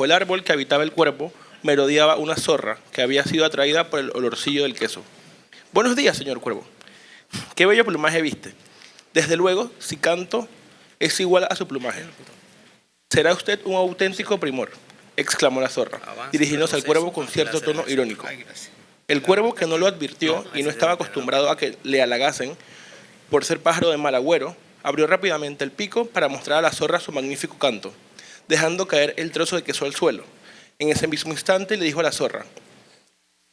bajo el árbol que habitaba el cuervo merodeaba una zorra que había sido atraída por el olorcillo del queso. «Buenos días, señor cuervo. Qué bello plumaje viste. Desde luego, si canto es igual a su plumaje. Será usted un auténtico primor», exclamó la zorra, dirigiéndose al cuervo con cierto tono irónico. El cuervo, que no lo advirtió y no estaba acostumbrado a que le halagasen por ser pájaro de mal agüero, abrió rápidamente el pico para mostrar a la zorra su magnífico canto, dejando caer el trozo de queso al suelo. En ese mismo instante le dijo a la zorra: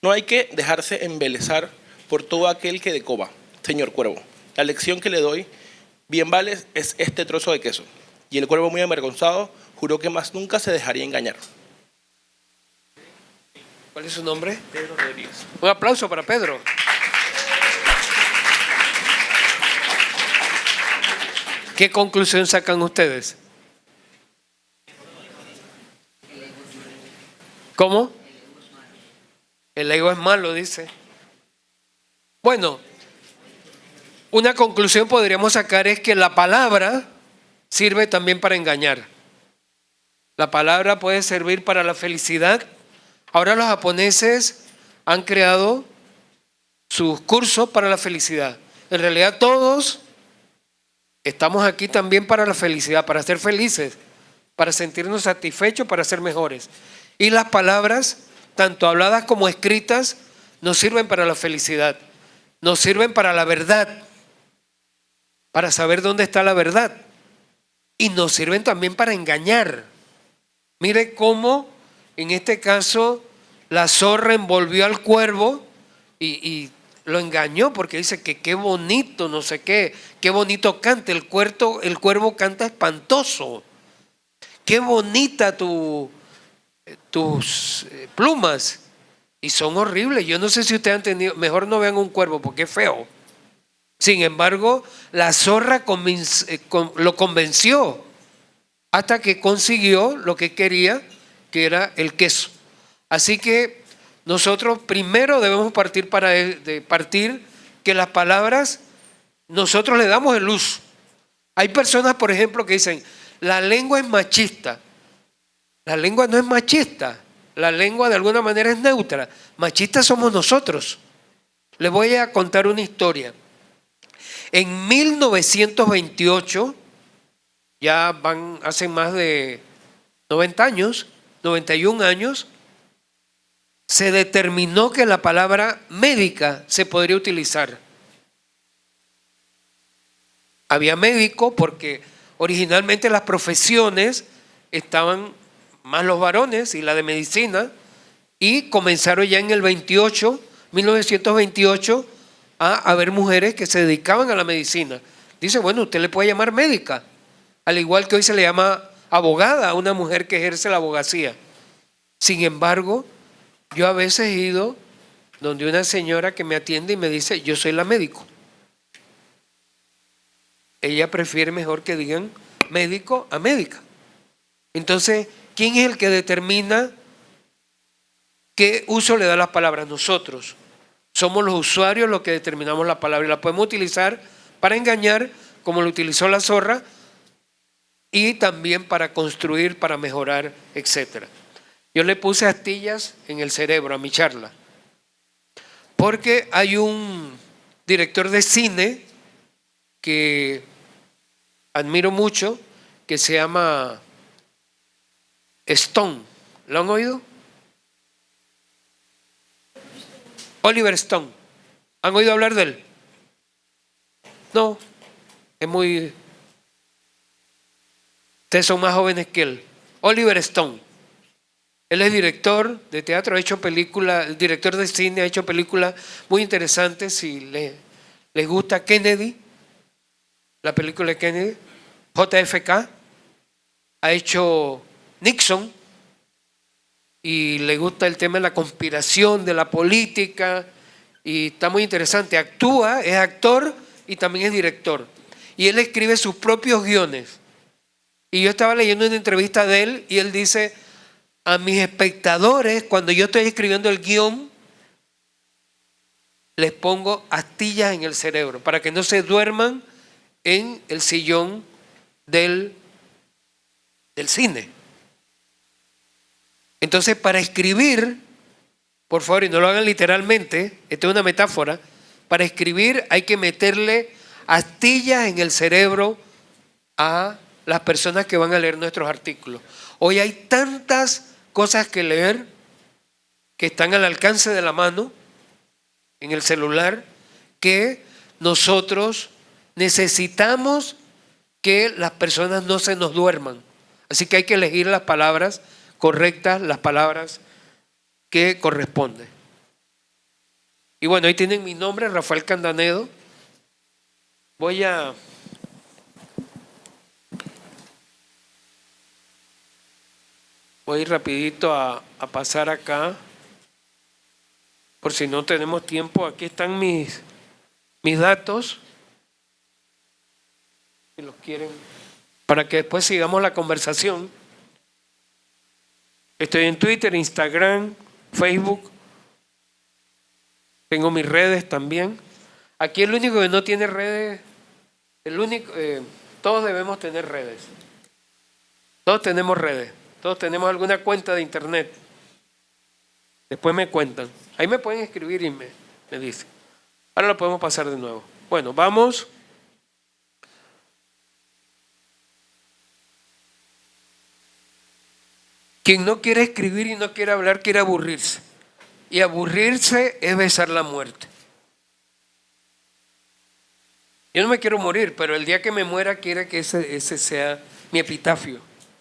«No hay que dejarse embelesar por todo aquel que decoba, señor cuervo. La lección que le doy bien vale es este trozo de queso». Y el cuervo, muy avergonzado, juró que más nunca se dejaría engañar. ¿Cuál es su nombre? Pedro Rodríguez. Un aplauso para Pedro. ¿Qué conclusión sacan ustedes? ¿Cómo? El ego es malo, dice. Bueno, una conclusión podríamos sacar es que la palabra sirve también para engañar. La palabra puede servir para la felicidad. Ahora los japoneses han creado sus cursos para la felicidad. En realidad todos estamos aquí también para la felicidad, para ser felices, para sentirnos satisfechos, para ser mejores. Y las palabras, tanto habladas como escritas, nos sirven para la felicidad, nos sirven para la verdad, para saber dónde está la verdad. Y nos sirven también para engañar. Mire cómo, en este caso, la zorra envolvió al cuervo y lo engañó, porque dice que qué bonito, no sé qué bonito canta. El cuervo canta espantoso. Qué bonita tus plumas. Y son horribles. Yo no sé si ustedes han tenido, mejor no vean un cuervo porque es feo. Sin embargo, la zorra lo convenció hasta que consiguió lo que quería, que era el queso. Así que nosotros primero debemos partir que las palabras nosotros le damos el uso. Hay personas, por ejemplo, que dicen, la lengua es machista. La lengua no es machista. La lengua de alguna manera es neutra. Machistas somos nosotros. Les voy a contar una historia. En 1928, ya hace más de 90 años, 91 años, se determinó que la palabra médica se podría utilizar. Había médico porque originalmente las profesiones estaban más los varones y la de medicina, y comenzaron ya en el 1928, a haber mujeres que se dedicaban a la medicina. Dice, bueno, usted le puede llamar médica, al igual que hoy se le llama abogada a una mujer que ejerce la abogacía. Sin embargo, yo a veces he ido donde una señora que me atiende y me dice, yo soy la médico. Ella prefiere mejor que digan médico a médica. Entonces, ¿quién es el que determina qué uso le da las palabras? Nosotros. Somos los usuarios los que determinamos la palabra y la podemos utilizar para engañar, como lo utilizó la zorra, y también para construir, para mejorar, etc. Yo le puse astillas en el cerebro a mi charla, porque hay un director de cine que admiro mucho, que se llama Stone. ¿Lo han oído? Oliver Stone. ¿Han oído hablar de él? No, es muy... Ustedes son más jóvenes que él. Oliver Stone. Él es director de teatro, ha hecho películas, director de cine, ha hecho películas muy interesantes. Si les gusta Kennedy, la película de Kennedy, JFK, ha hecho Nixon, y le gusta el tema de la conspiración, de la política, y está muy interesante. Actúa, es actor y también es director. Y él escribe sus propios guiones. Y yo estaba leyendo una entrevista de él y él dice, a mis espectadores, cuando yo estoy escribiendo el guión, les pongo astillas en el cerebro para que no se duerman en el sillón del cine. Entonces, para escribir, por favor, y no lo hagan literalmente, esto es una metáfora, para escribir hay que meterle astillas en el cerebro a las personas que van a leer nuestros artículos. Hoy hay tantas cosas que leer que están al alcance de la mano, en el celular, que nosotros necesitamos que las personas no se nos duerman. Así que hay que elegir las palabras correctas, las palabras que corresponden. Y bueno, ahí tienen mi nombre, Rafael Candanedo. Voy a ir rapidito a pasar acá, por si no tenemos tiempo. Aquí están mis datos, si los quieren, para que después sigamos la conversación. Estoy en Twitter, Instagram, Facebook. Tengo mis redes también. Aquí el único que no tiene redes, todos debemos tener redes. Todos tenemos redes. Todos tenemos alguna cuenta de internet. Después me cuentan. Ahí me pueden escribir y me dicen. Ahora lo podemos pasar de nuevo. Bueno, vamos. Quien no quiere escribir y no quiere hablar, quiere aburrirse. Y aburrirse es besar la muerte. Yo no me quiero morir, pero el día que me muera quiero que ese sea mi epitafio.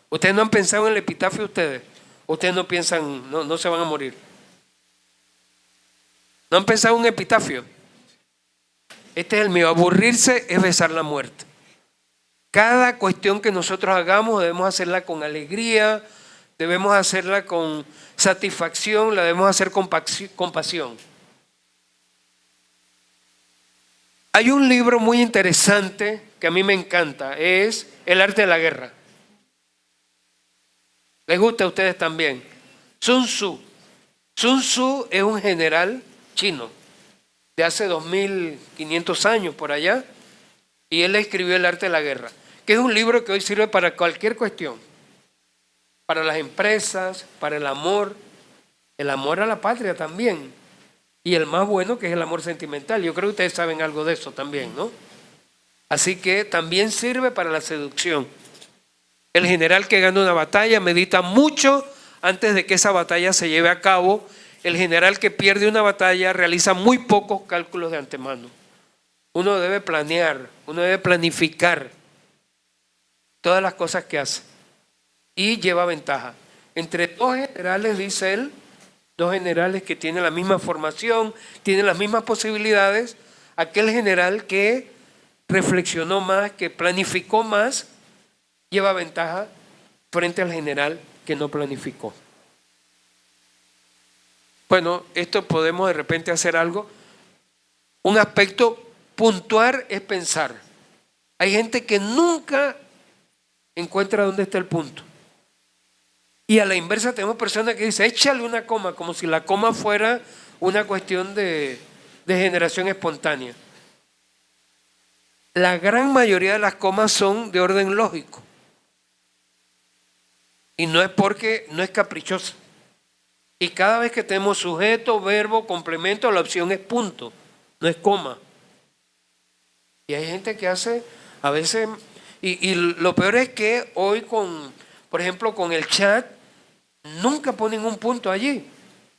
¿Ustedes no han pensado en el epitafio ustedes? ¿Ustedes no piensan, no se van a morir? ¿No han pensado en un epitafio? Este es el mío. Aburrirse es besar la muerte. Cada cuestión que nosotros hagamos debemos hacerla con alegría, debemos hacerla con satisfacción, la debemos hacer con pasión. Hay un libro muy interesante que a mí me encanta, es El arte de la guerra. ¿Les gusta a ustedes también? Sun Tzu. Sun Tzu es un general chino de hace 2500 años por allá, y él escribió El arte de la guerra, que es un libro que hoy sirve para cualquier cuestión. Para las empresas, para el amor a la patria también. Y el más bueno, que es el amor sentimental. Yo creo que ustedes saben algo de eso también, ¿no? Así que también sirve para la seducción. El general que gana una batalla medita mucho antes de que esa batalla se lleve a cabo. El general que pierde una batalla realiza muy pocos cálculos de antemano. Uno debe planear, uno debe planificar todas las cosas que hace. Y lleva ventaja. Entre dos generales, dice él, dos generales que tienen la misma formación, tienen las mismas posibilidades, aquel general que reflexionó más, que planificó más, lleva ventaja frente al general que no planificó. Bueno, esto podemos de repente hacer algo. Un aspecto puntual es pensar. Hay gente que nunca encuentra dónde está el punto. Y a la inversa tenemos personas que dicen, échale una coma, como si la coma fuera una cuestión de generación espontánea. La gran mayoría de las comas son de orden lógico. Y no es porque no es caprichosa. Y cada vez que tenemos sujeto, verbo, complemento, la opción es punto, no es coma. Y hay gente que hace, a veces, y lo peor es que hoy por ejemplo, con el chat, nunca ponen un punto allí.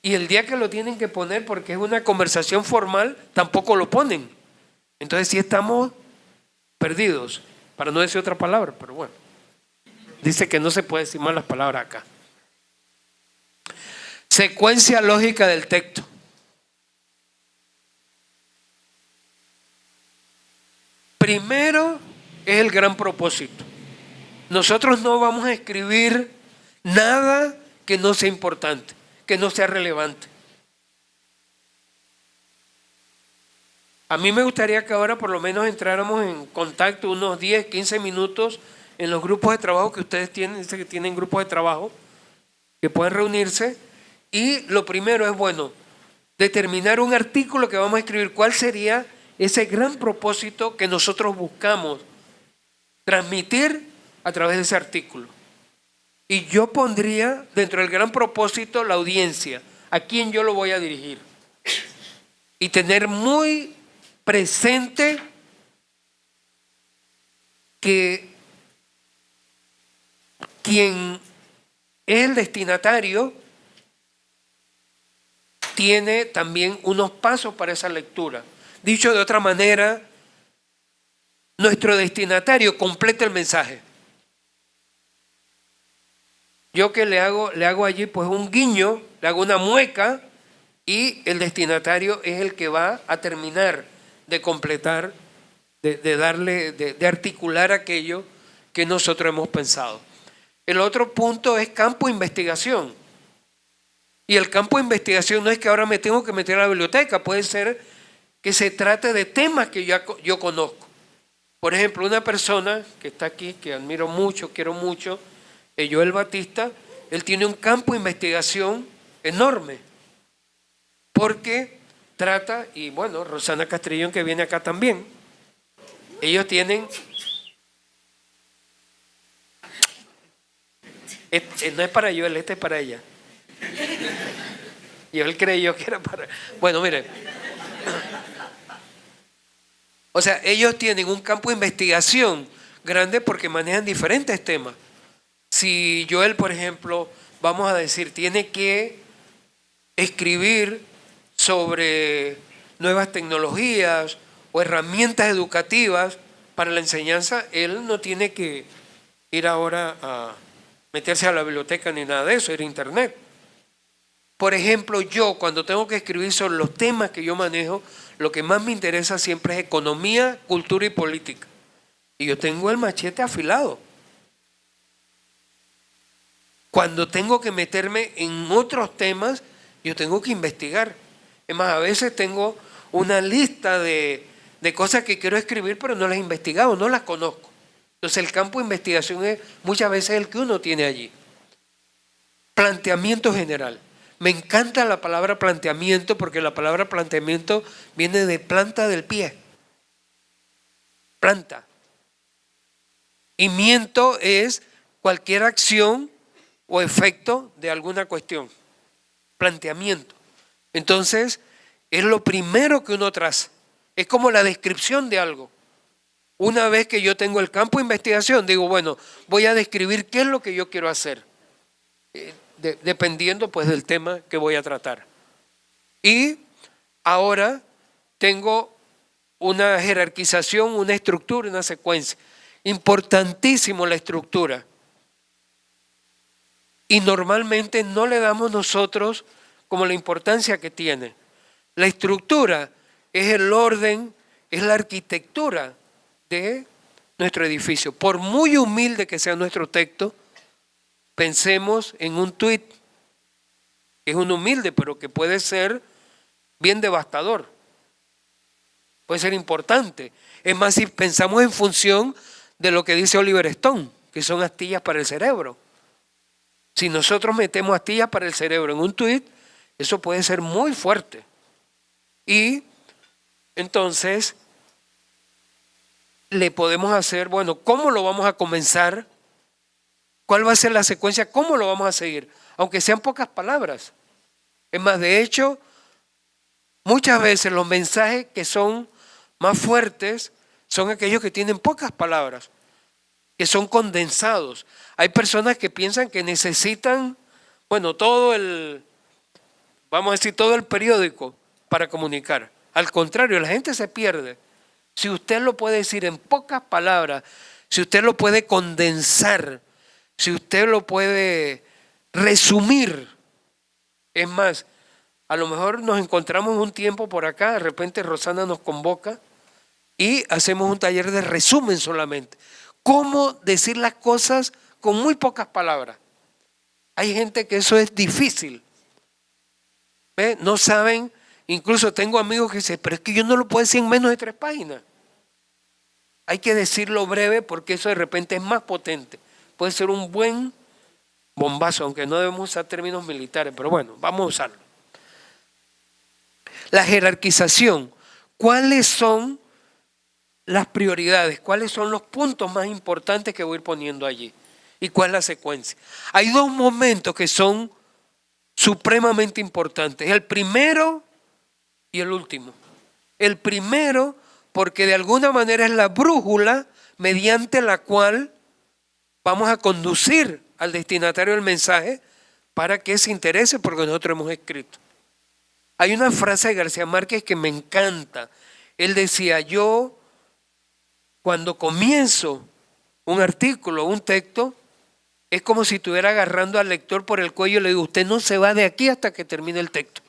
Y el día que lo tienen que poner, porque es una conversación formal, tampoco lo ponen. Entonces sí estamos perdidos, para no decir otra palabra, pero bueno. Dice que no se puede decir malas palabras acá. Secuencia lógica del texto. Primero es el gran propósito. Nosotros no vamos a escribir nada que no sea importante, que no sea relevante. A mí me gustaría que ahora por lo menos entráramos en contacto unos 10, 15 minutos en los grupos de trabajo que ustedes tienen, dice que tienen grupos de trabajo que pueden reunirse. Y lo primero es, bueno, determinar un artículo que vamos a escribir. ¿Cuál sería ese gran propósito que nosotros buscamos transmitir a través de ese artículo? Y yo pondría dentro del gran propósito la audiencia, a quién yo lo voy a dirigir. Y tener muy presente que quien es el destinatario tiene también unos pasos para esa lectura. Dicho de otra manera, nuestro destinatario completa el mensaje. Yo que le hago allí pues un guiño, le hago una mueca y el destinatario es el que va a terminar de completar, de articular aquello que nosotros hemos pensado. El otro punto es campo de investigación. Y el campo de investigación no es que ahora me tengo que meter a la biblioteca, puede ser que se trate de temas que yo conozco. Por ejemplo, una persona que está aquí, que admiro mucho, quiero mucho, Joel Batista, él tiene un campo de investigación enorme, porque trata, y bueno, Rosana Castrillón que viene acá también, ellos tienen, no es para Joel, este es para ella. Joel creyó que era para, bueno, mire, o sea, ellos tienen un campo de investigación grande porque manejan diferentes temas. Si Joel, por ejemplo, vamos a decir, tiene que escribir sobre nuevas tecnologías o herramientas educativas para la enseñanza, él no tiene que ir ahora a meterse a la biblioteca ni nada de eso, ir a internet. Por ejemplo, yo cuando tengo que escribir sobre los temas que yo manejo, lo que más me interesa siempre es economía, cultura y política. Y yo tengo el machete afilado. Cuando tengo que meterme en otros temas, yo tengo que investigar. Es más, a veces tengo una lista de cosas que quiero escribir, pero no las he investigado, no las conozco. Entonces el campo de investigación es muchas veces el que uno tiene allí. Planteamiento general. Me encanta la palabra planteamiento porque la palabra planteamiento viene de planta del pie. Planta. Y miento es cualquier acción o efecto de alguna cuestión. Planteamiento. Entonces, es lo primero que uno traza. Es como la descripción de algo. Una vez que yo tengo el campo de investigación, digo, bueno, voy a describir qué es lo que yo quiero hacer. Dependiendo pues del tema que voy a tratar. Y ahora tengo una jerarquización, una estructura, una secuencia. Importantísimo la estructura. Y normalmente no le damos nosotros como la importancia que tiene. La estructura es el orden, es la arquitectura de nuestro edificio. Por muy humilde que sea nuestro texto, pensemos en un tuit, que es un humilde, pero que puede ser bien devastador. Puede ser importante. Es más, si pensamos en función de lo que dice Oliver Stone, que son astillas para el cerebro. Si nosotros metemos astillas para el cerebro en un tuit, eso puede ser muy fuerte. Y entonces le podemos hacer, bueno, ¿cómo lo vamos a comenzar? ¿Cuál va a ser la secuencia? ¿Cómo lo vamos a seguir? Aunque sean pocas palabras. Es más, de hecho, muchas veces los mensajes que son más fuertes son aquellos que tienen pocas palabras, que son condensados. Hay personas que piensan que necesitan, bueno, todo el periódico para comunicar. Al contrario, la gente se pierde. Si usted lo puede decir en pocas palabras, si usted lo puede condensar, si usted lo puede resumir, es más, a lo mejor nos encontramos un tiempo por acá, de repente Rosana nos convoca y hacemos un taller de resumen solamente. ¿Cómo decir las cosas con muy pocas palabras? Hay gente que eso es difícil. ¿Ve? No saben, incluso tengo amigos que dicen, pero es que yo no lo puedo decir en menos de 3 páginas. Hay que decirlo breve porque eso de repente es más potente. Puede ser un buen bombazo, aunque no debemos usar términos militares, pero bueno, vamos a usarlo. La jerarquización. ¿Cuáles son las prioridades? ¿Cuáles son los puntos más importantes que voy a ir poniendo allí? ¿Y cuál es la secuencia? Hay dos momentos que son supremamente importantes. El primero y el último. El primero porque de alguna manera es la brújula mediante la cual vamos a conducir al destinatario del mensaje para que se interese por lo que nosotros hemos escrito. Hay una frase de García Márquez que me encanta. Él decía, yo cuando comienzo un artículo, un texto, es como si estuviera agarrando al lector por el cuello y le digo, usted no se va de aquí hasta que termine el texto.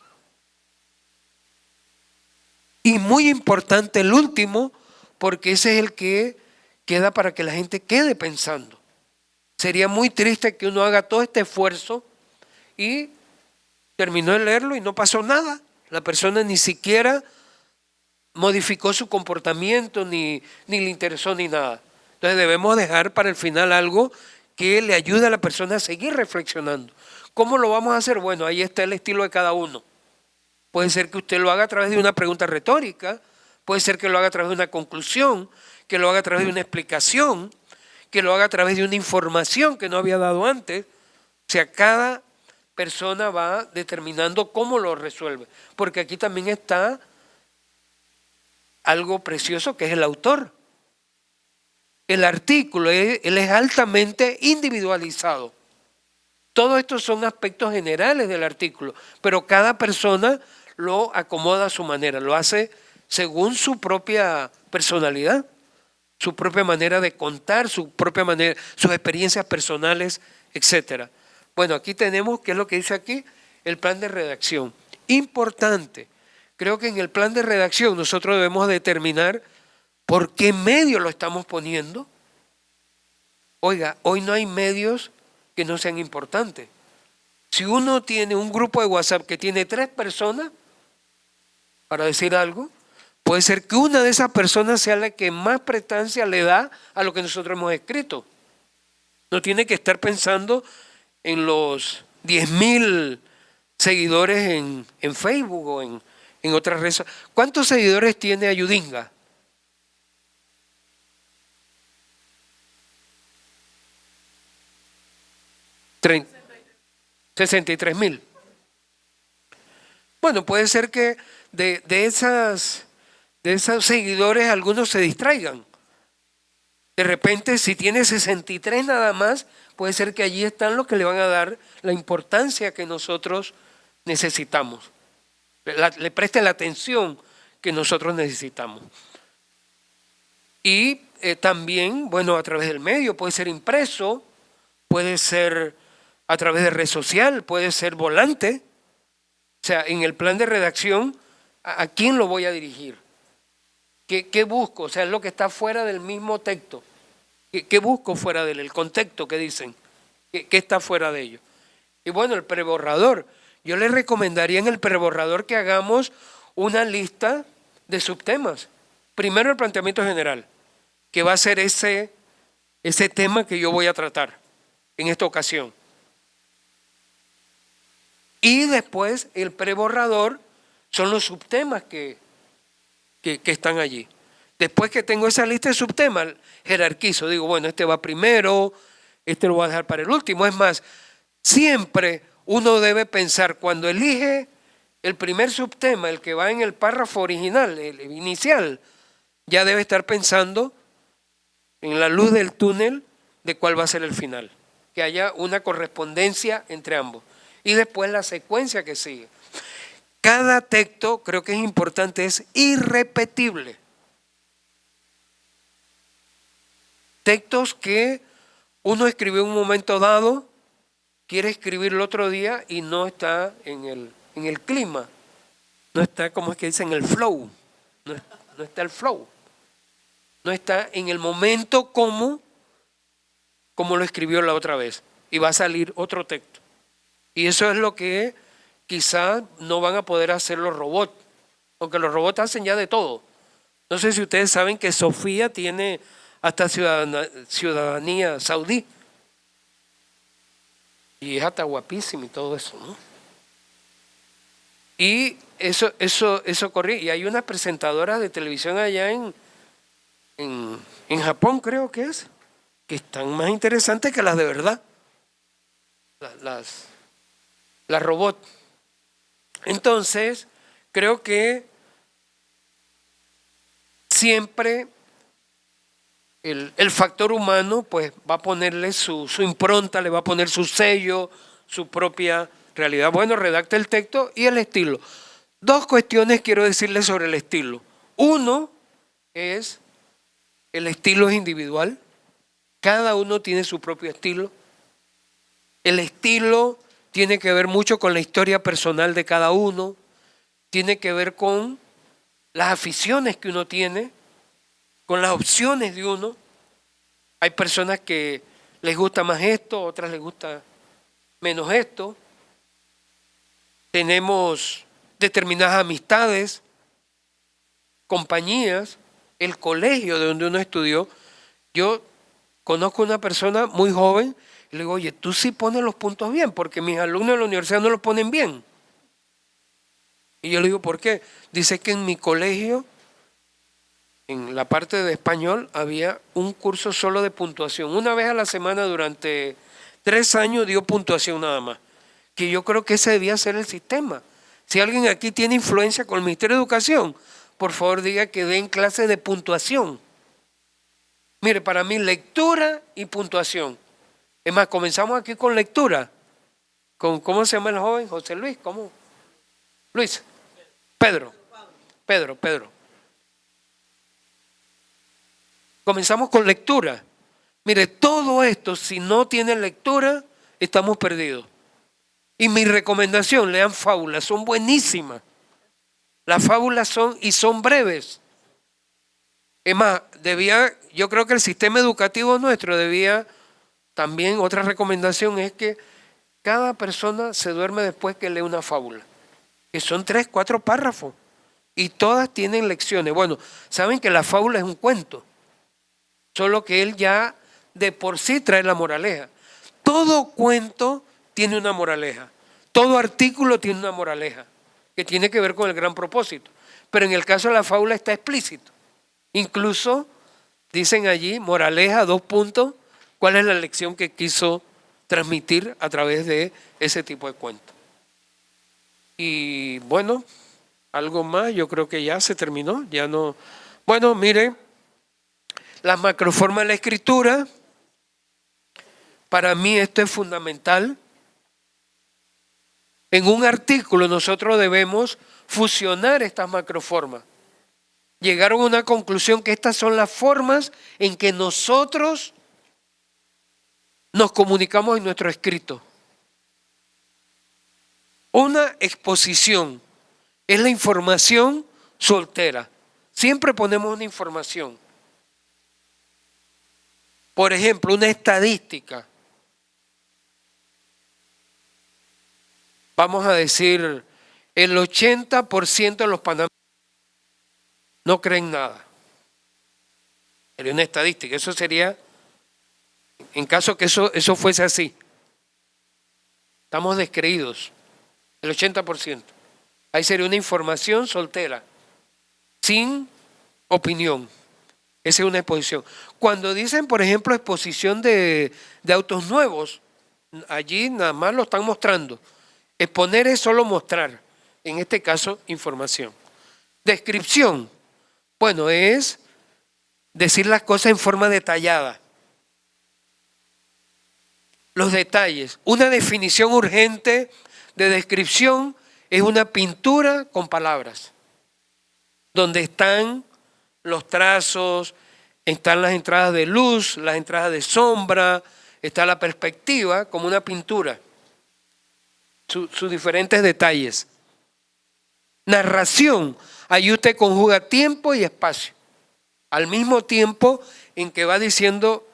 Y muy importante el último, porque ese es el que queda para que la gente quede pensando. Sería muy triste que uno haga todo este esfuerzo y terminó de leerlo y no pasó nada. La persona ni siquiera modificó su comportamiento, ni le interesó ni nada. Entonces debemos dejar para el final algo que le ayude a la persona a seguir reflexionando. ¿Cómo lo vamos a hacer? Bueno, ahí está el estilo de cada uno. Puede ser que usted lo haga a través de una pregunta retórica, puede ser que lo haga a través de una conclusión, que lo haga a través de una explicación, que lo haga a través de una información que no había dado antes. O sea, cada persona va determinando cómo lo resuelve. Porque aquí también está algo precioso que es el autor. El artículo, él es altamente individualizado. Todos estos son aspectos generales del artículo, pero cada persona lo acomoda a su manera, lo hace según su propia personalidad, su propia manera de contar, su propia manera, sus experiencias personales, etc. Bueno, aquí tenemos, ¿qué es lo que dice aquí? El plan de redacción. Importante. Creo que en el plan de redacción nosotros debemos determinar por qué medio lo estamos poniendo. Oiga, hoy no hay medios que no sean importantes. Si uno tiene un grupo de WhatsApp que tiene 3 personas, para decir algo, puede ser que una de esas personas sea la que más prestancia le da a lo que nosotros hemos escrito. No tiene que estar pensando en los 10.000 seguidores en Facebook o en otras redes. ¿Cuántos seguidores tiene Ayudinga? ¿30? 63.000. Bueno, puede ser que de esos seguidores algunos se distraigan. De repente, si tiene 63 nada más, puede ser que allí están los que le van a dar la importancia que nosotros necesitamos. Le preste la atención que nosotros necesitamos. Y también, bueno, a través del medio, puede ser impreso, puede ser a través de red social, puede ser volante. O sea, en el plan de redacción, ¿a quién lo voy a dirigir? ¿Qué busco? O sea, es lo que está fuera del mismo texto. ¿Qué busco fuera de él? El contexto que dicen. ¿Qué está fuera de ello? Y bueno, el preborrador. Yo les recomendaría en el preborrador que hagamos una lista de subtemas. Primero el planteamiento general, que va a ser ese tema que yo voy a tratar en esta ocasión. Y después el preborrador son los subtemas que están allí. Después que tengo esa lista de subtemas, jerarquizo, digo, bueno, este va primero, este lo voy a dejar para el último. Es más, siempre uno debe pensar, cuando elige el primer subtema, el que va en el párrafo original, el inicial, ya debe estar pensando en la luz del túnel de cuál va a ser el final. Que haya una correspondencia entre ambos. Y después la secuencia que sigue. Cada texto, creo que es importante, es irrepetible. Textos que uno escribió en un momento dado, quiere escribir el otro día y no está en el clima. No está, como es que dicen, el flow. No está el flow. No está en el momento como lo escribió la otra vez. Y va a salir otro texto. Y eso es lo que quizás no van a poder hacer los robots. Aunque los robots hacen ya de todo. No sé si ustedes saben que Sofía tiene hasta ciudadanía saudí. Y es hasta guapísima y todo eso, ¿no? Y eso corría. Y hay una presentadora de televisión allá en Japón, creo que es. que están más interesantes que las de verdad, las robots. Entonces, creo que siempre el factor humano pues va a ponerle su impronta, le va a poner su sello, su propia realidad. Bueno, redacta el texto y el estilo. Dos cuestiones quiero decirles sobre el estilo. Uno es, el estilo es individual. Cada uno tiene su propio estilo. El estilo tiene que ver mucho con la historia personal de cada uno. Tiene que ver con las aficiones que uno tiene, con las opciones de uno. Hay personas que les gusta más esto, otras les gusta menos esto. Tenemos determinadas amistades, compañías, el colegio de donde uno estudió. Yo conozco una persona muy joven y le digo, oye, tú sí pones los puntos bien, porque mis alumnos de la universidad no los ponen bien. Y yo le digo, ¿por qué? Dice que en mi colegio, en la parte de español, había un curso solo de puntuación. Una vez a la semana durante 3 años dio puntuación nada más. Que yo creo que ese debía ser el sistema. Si alguien aquí tiene influencia con el Ministerio de Educación, por favor diga que den clase de puntuación. Mire, para mí lectura y puntuación. Es más, comenzamos aquí con lectura. ¿Cómo se llama el joven? José Luis, ¿cómo? Luis. Pedro. Comenzamos con lectura. Mire, todo esto, si no tienen lectura, estamos perdidos. Y mi recomendación, lean fábulas, son buenísimas. Las fábulas son breves. Es más, yo creo que el sistema educativo nuestro debía, también otra recomendación es que cada persona se duerme después que lee una fábula, que son 3, 4 párrafos, y todas tienen lecciones. Bueno, saben que la fábula es un cuento, solo que él ya de por sí trae la moraleja. Todo cuento tiene una moraleja, todo artículo tiene una moraleja, que tiene que ver con el gran propósito. Pero en el caso de la fábula está explícito. Incluso dicen allí, moraleja, 2 puntos, cuál es la lección que quiso transmitir a través de ese tipo de cuentos. Y bueno, algo más, yo creo que ya se terminó, ya no. Bueno, mire, las macroformas de la escritura, para mí esto es fundamental. En un artículo nosotros debemos fusionar estas macroformas. Llegaron a una conclusión que estas son las formas en que nosotros nos comunicamos en nuestro escrito. Una exposición es la información soltera. Siempre ponemos una información. Por ejemplo, una estadística. Vamos a decir, el 80% de los panameños no creen nada. Sería una estadística. Eso sería, en caso que eso fuese así. Estamos descreídos. El 80%. Ahí sería una información soltera, sin opinión. Esa es una exposición. Cuando dicen, por ejemplo, exposición de autos nuevos, allí nada más lo están mostrando. Exponer es solo mostrar. En este caso, información. Descripción. Bueno, es decir las cosas en forma detallada. Los detalles. Una definición urgente de descripción es una pintura con palabras, donde están los trazos, están las entradas de luz, las entradas de sombra, está la perspectiva como una pintura, sus diferentes detalles. Narración, ahí usted conjuga tiempo y espacio, al mismo tiempo en que va diciendo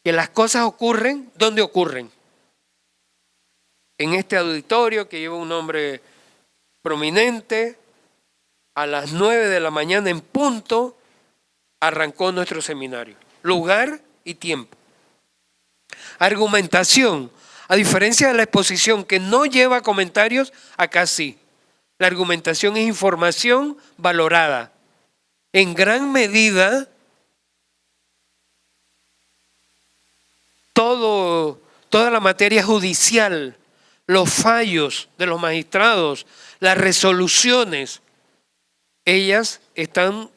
que las cosas ocurren, ¿dónde ocurren? En este auditorio que lleva un nombre prominente, a las 9 de la mañana en punto, arrancó nuestro seminario. Lugar y tiempo. Argumentación. A diferencia de la exposición que no lleva comentarios, acá sí. La argumentación es información valorada. En gran medida toda la materia judicial, los fallos de los magistrados, las resoluciones, ellas están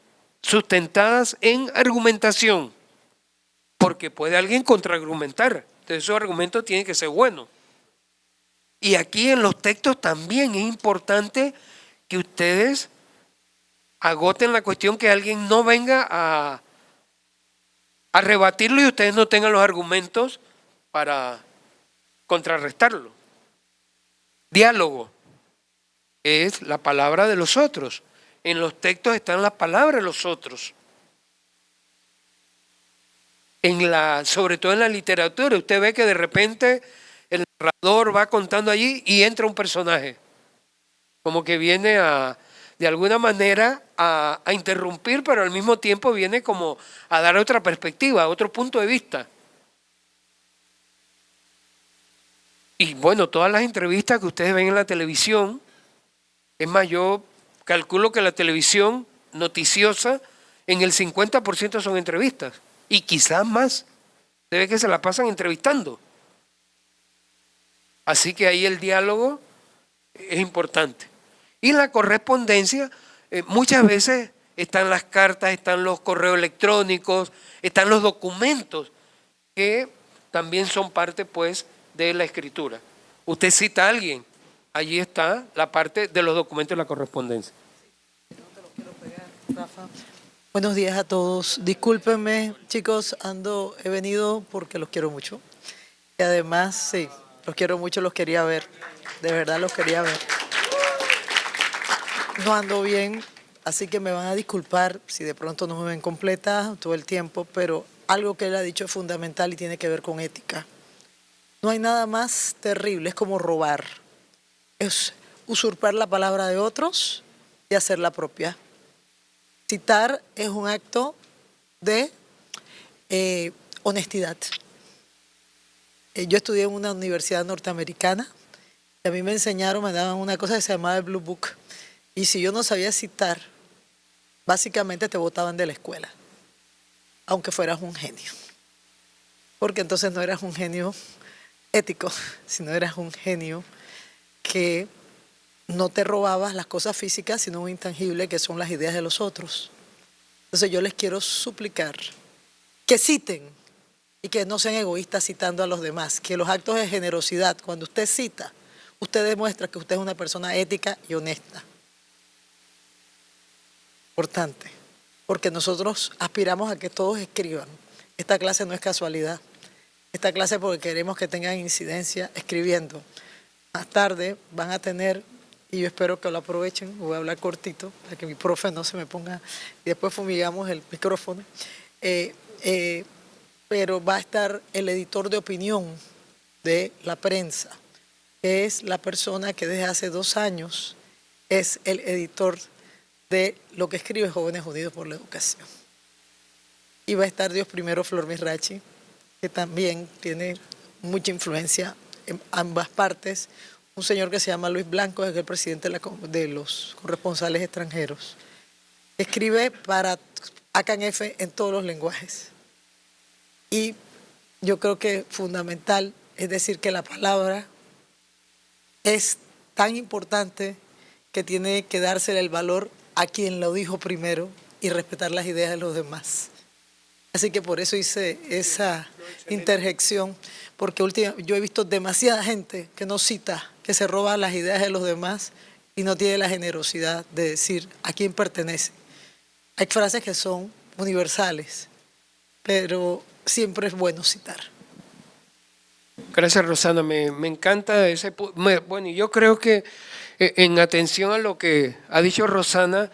sustentadas en argumentación, porque puede alguien contraargumentar, entonces esos argumentos tienen que ser buenos. Y aquí en los textos también es importante que ustedes agoten la cuestión, que alguien no venga a rebatirlo y ustedes no tengan los argumentos para contrarrestarlo. Diálogo es la palabra de los otros. En los textos están las palabras de los otros. Sobre todo en la literatura, usted ve que de repente el narrador va contando allí y entra un personaje, como que viene de alguna manera a interrumpir, pero al mismo tiempo viene como a dar otra perspectiva, otro punto de vista. Y bueno, todas las entrevistas que ustedes ven en la televisión, es más, yo calculo que la televisión noticiosa en el 50% son entrevistas, y quizás más. Debe que se la pasan entrevistando. Así que ahí el diálogo es importante. Y la correspondencia, muchas veces están las cartas, están los correos electrónicos, están los documentos, que también son parte pues de la escritura. Usted cita a alguien, allí está la parte de los documentos de la correspondencia. Rafa. Buenos días a todos. Discúlpenme, chicos, he venido porque los quiero mucho. Y además, sí, los quiero mucho, los quería ver. De verdad los quería ver. No ando bien, así que me van a disculpar si de pronto no me ven completa todo el tiempo, pero algo que él ha dicho es fundamental y tiene que ver con ética. No hay nada más terrible, es como robar. Es usurpar la palabra de otros y hacer la propia. Citar es un acto de honestidad. Yo estudié en una universidad norteamericana y a mí me enseñaron, me daban una cosa que se llamaba el Blue Book. Y si yo no sabía citar, básicamente te botaban de la escuela, aunque fueras un genio. Porque entonces no eras un genio ético, sino eras un genio que no te robabas las cosas físicas, sino un intangible que son las ideas de los otros. Entonces yo les quiero suplicar que citen y que no sean egoístas citando a los demás, que los actos de generosidad, cuando usted cita, usted demuestra que usted es una persona ética y honesta. Importante, porque nosotros aspiramos a que todos escriban. Esta clase no es casualidad. Esta clase es porque queremos que tengan incidencia escribiendo. Más tarde van a tener, y yo espero que lo aprovechen, voy a hablar cortito, para que mi profe no se me ponga, y después fumigamos el micrófono, pero va a estar el editor de opinión de la prensa, que es la persona que desde hace 2 años es el editor de lo que escribe Jóvenes Unidos por la Educación. Y va a estar Dios primero Flor Mirachi, que también tiene mucha influencia en ambas partes. Un señor que se llama Luis Blanco, es el presidente de los corresponsales extranjeros. Escribe para ACANF en todos los lenguajes. Y yo creo que fundamental es decir que la palabra es tan importante que tiene que dársele el valor a quien lo dijo primero y respetar las ideas de los demás. Así que por eso hice esa interjección, porque yo he visto demasiada gente que no cita, que se roba las ideas de los demás y no tiene la generosidad de decir a quién pertenece. Hay frases que son universales, pero siempre es bueno citar. Gracias, Rosana. Me encanta ese punto. Bueno, y yo creo que en atención a lo que ha dicho Rosana,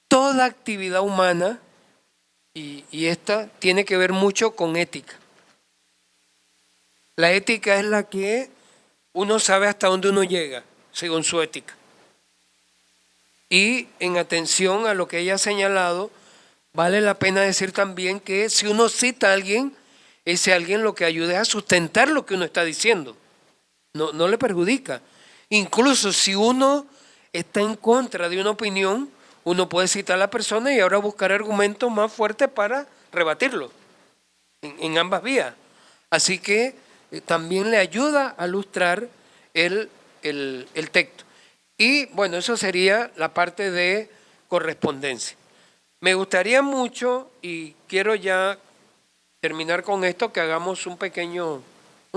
toda actividad humana, y esta tiene que ver mucho con ética. La ética es la que uno sabe hasta dónde uno llega, según su ética. Y en atención a lo que ella ha señalado, vale la pena decir también que si uno cita a alguien, ese alguien lo que ayude a sustentar lo que uno está diciendo. No le perjudica. Incluso si uno está en contra de una opinión, uno puede citar a la persona y ahora buscar argumentos más fuertes para rebatirlo en ambas vías. Así que también le ayuda a ilustrar el texto. Y bueno, eso sería la parte de correspondencia. Me gustaría mucho, y quiero ya terminar con esto, que hagamos un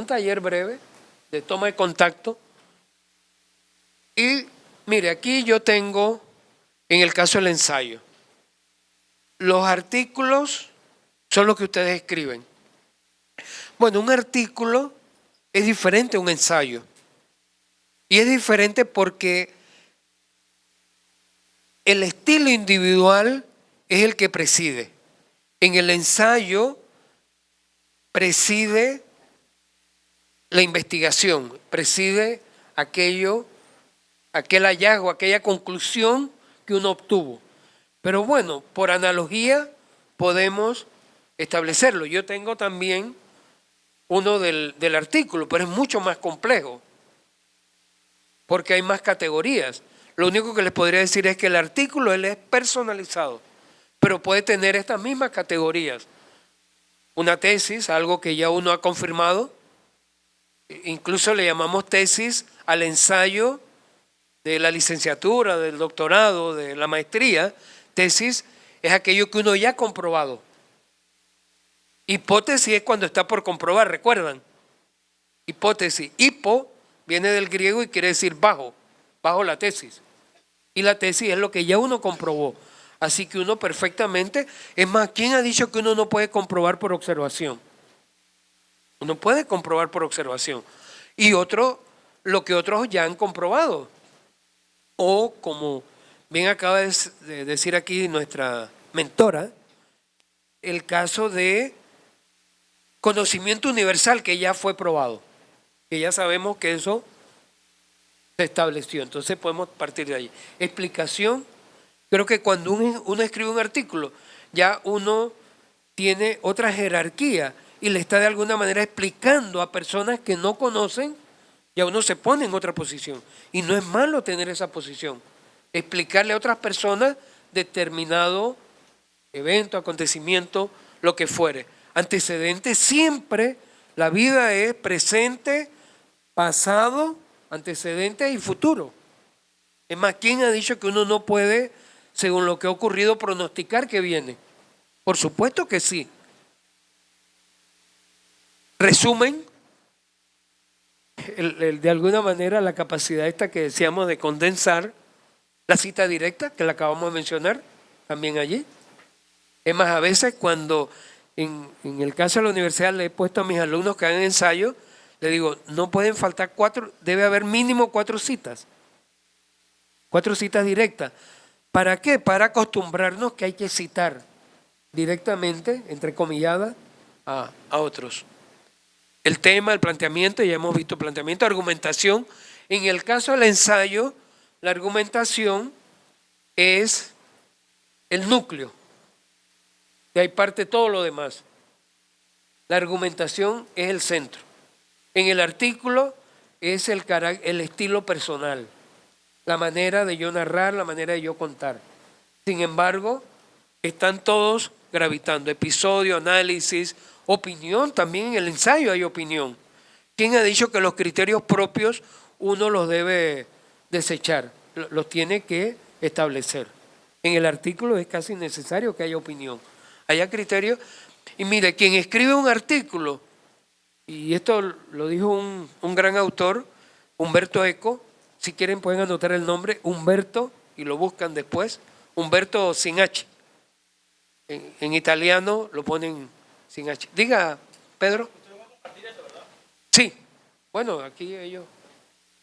taller breve de toma de contacto. Y mire, aquí yo tengo, en el caso del ensayo, los artículos son los que ustedes escriben. Bueno, un artículo es diferente a un ensayo. Y es diferente porque el estilo individual es el que preside. En el ensayo preside la investigación, preside aquel hallazgo, aquella conclusión que uno obtuvo. Pero bueno, por analogía podemos establecerlo. Yo tengo también uno del artículo, pero es mucho más complejo, porque hay más categorías. Lo único que les podría decir es que el artículo él es personalizado, pero puede tener estas mismas categorías. Una tesis, algo que ya uno ha confirmado, incluso le llamamos tesis al ensayo de la licenciatura, del doctorado, de la maestría. Tesis es aquello que uno ya ha comprobado. Hipótesis es cuando está por comprobar, ¿recuerdan? Hipótesis. Hipo viene del griego y quiere decir bajo la tesis. Y la tesis es lo que ya uno comprobó. Así que uno perfectamente, es más, ¿quién ha dicho que uno no puede comprobar por observación? Uno puede comprobar por observación. Y lo que otros ya han comprobado. O como bien acaba de decir aquí nuestra mentora, el caso de conocimiento universal que ya fue probado, que ya sabemos que eso se estableció. Entonces podemos partir de ahí. Explicación, creo que cuando uno escribe un artículo, ya uno tiene otra jerarquía y le está de alguna manera explicando a personas que no conocen, ya uno se pone en otra posición. Y no es malo tener esa posición. Explicarle a otras personas determinado evento, acontecimiento, lo que fuere. Antecedente siempre, la vida es presente, pasado, antecedente y futuro. Es más, ¿quién ha dicho que uno no puede, según lo que ha ocurrido, pronosticar que viene? Por supuesto que sí. Resumen, de alguna manera la capacidad esta que decíamos de condensar, la cita directa que la acabamos de mencionar también allí. Es más, a veces cuando en el caso de la universidad le he puesto a mis alumnos que hagan ensayo, le digo, no pueden faltar 4, debe haber mínimo 4 citas. 4 citas directas. ¿Para qué? Para acostumbrarnos que hay que citar directamente, entrecomilladas, a otros. El tema, el planteamiento, ya hemos visto planteamiento, argumentación. En el caso del ensayo, la argumentación es el núcleo. De ahí parte todo lo demás. La argumentación es el centro. En el artículo es el estilo personal, la manera de yo narrar, la manera de yo contar. Sin embargo, están todos gravitando. Episodio, análisis, opinión, también en el ensayo hay opinión. ¿Quién ha dicho que los criterios propios uno los debe desechar? Los tiene que establecer. En el artículo es casi necesario que haya opinión. Haya criterios. Y mire, quien escribe un artículo, y esto lo dijo un gran autor, Umberto Eco, si quieren pueden anotar el nombre, Umberto, y lo buscan después, Umberto sin H. En italiano lo ponen sin H. Diga, Pedro. ¿Usted va a compartir eso, verdad? Sí. Bueno, aquí ellos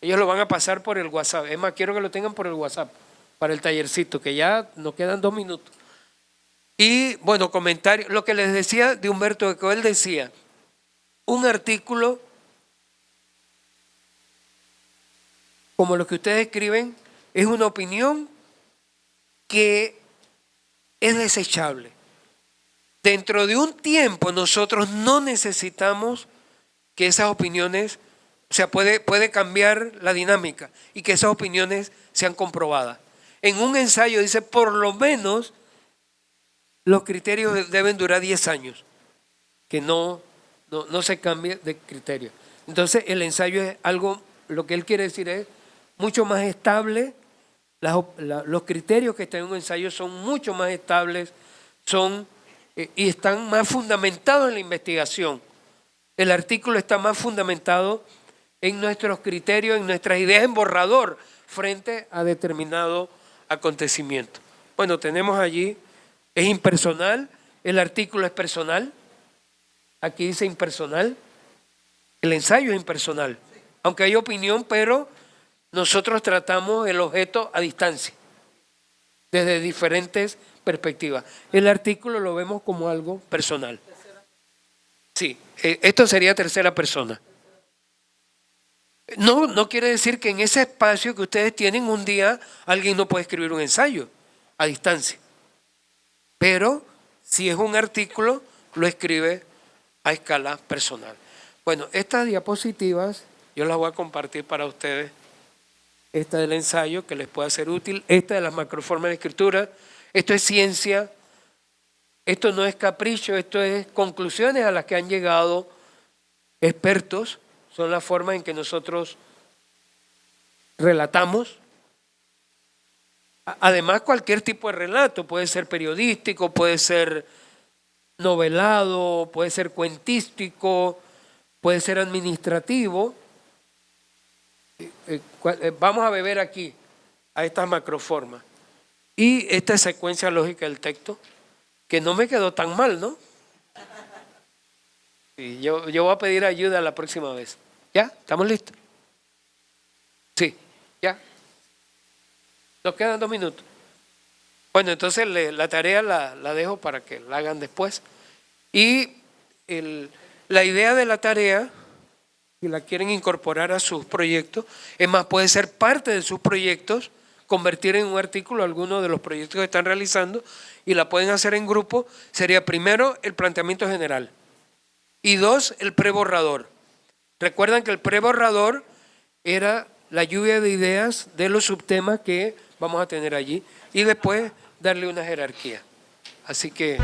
lo van a pasar por el WhatsApp. Es más, quiero que lo tengan por el WhatsApp para el tallercito, que ya nos quedan 2 minutos. Y bueno, comentario, lo que les decía de Humberto Eco, él decía, un artículo como lo que ustedes escriben es una opinión que es desechable. Dentro de un tiempo nosotros no necesitamos que esas opiniones, o sea, puede cambiar la dinámica y que esas opiniones sean comprobadas. En un ensayo dice, por lo menos los criterios deben durar 10 años, que no no se cambie de criterio. Entonces el ensayo es algo, lo que él quiere decir es mucho más estable, los criterios que están en un ensayo son mucho más estables, y están más fundamentados en la investigación. El artículo está más fundamentado en nuestros criterios, en nuestras ideas en borrador frente a determinado acontecimiento. Bueno, tenemos allí, es impersonal, el artículo es personal, aquí dice impersonal, el ensayo es impersonal, aunque hay opinión, pero nosotros tratamos el objeto a distancia, desde diferentes perspectivas. El artículo lo vemos como algo personal. Sí, esto sería tercera persona. No quiere decir que en ese espacio que ustedes tienen un día alguien no puede escribir un ensayo a distancia. Pero si es un artículo, lo escribe a escala personal. Bueno, estas diapositivas yo las voy a compartir para ustedes. Esta del ensayo que les pueda ser útil. Esta de las macroformas de escritura. Esto es ciencia. Esto no es capricho, esto es conclusiones a las que han llegado expertos. Son las formas en que nosotros relatamos. Además, cualquier tipo de relato, puede ser periodístico, puede ser novelado, puede ser cuentístico, puede ser administrativo. Vamos a beber aquí a estas macroformas. Y esta secuencia lógica del texto, que no me quedó tan mal, ¿no? Sí, yo voy a pedir ayuda la próxima vez. ¿Ya? ¿Estamos listos? Sí, ya. Nos quedan 2 minutos. Bueno, entonces la tarea la dejo para que la hagan después. Y la idea de la tarea, si la quieren incorporar a sus proyectos, es más, puede ser parte de sus proyectos, convertir en un artículo alguno de los proyectos que están realizando y la pueden hacer en grupo. Sería primero el planteamiento general y 2, el preborrador. Recuerdan que el preborrador era la lluvia de ideas de los subtemas que vamos a tener allí y después darle una jerarquía. Así que